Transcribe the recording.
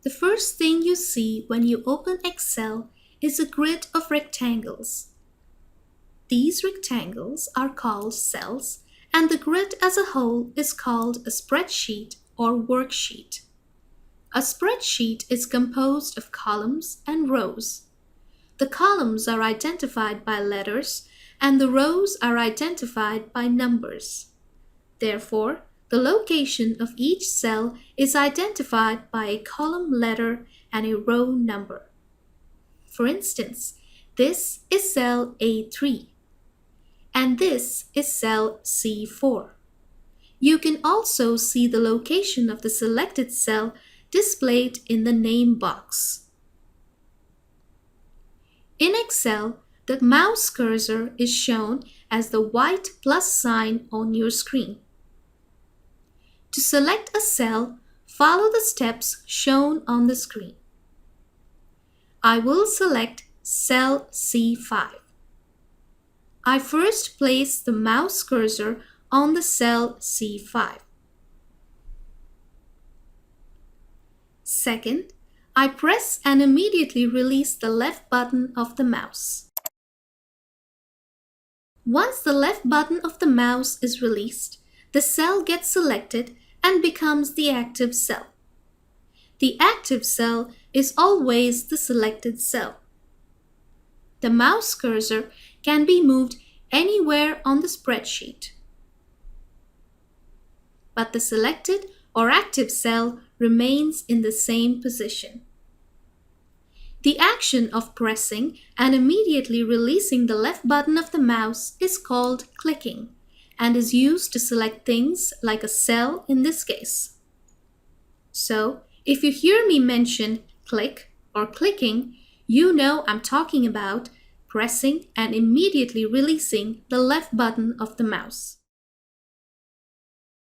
The first thing you see when you open Excel is a grid of rectangles. These rectangles are called cells, and the grid as a whole is called a spreadsheet or worksheet. A spreadsheet is composed of columns and rows. The columns are identified by letters, and the rows are identified by numbers. Therefore, the location of each cell is identified by a column letter and a row number. For instance, this is cell A3, and this is cell C4. You can also see the location of the selected cell displayed in the name box. In Excel, the mouse cursor is shown as the white plus sign on your screen. To select a cell, follow the steps shown on the screen. I will select cell C5. I first place the mouse cursor on the cell C5. Second, I press and immediately release the left button of the mouse. Once the left button of the mouse is released, the cell gets selected and becomes the active cell. The active cell is always the selected cell. The mouse cursor can be moved anywhere on the spreadsheet, but the selected or active cell remains in the same position. The action of pressing and immediately releasing the left button of the mouse is called clicking and is used to select things like a cell in this case. So, if you hear me mention click or clicking, you know I'm talking about pressing and immediately releasing the left button of the mouse.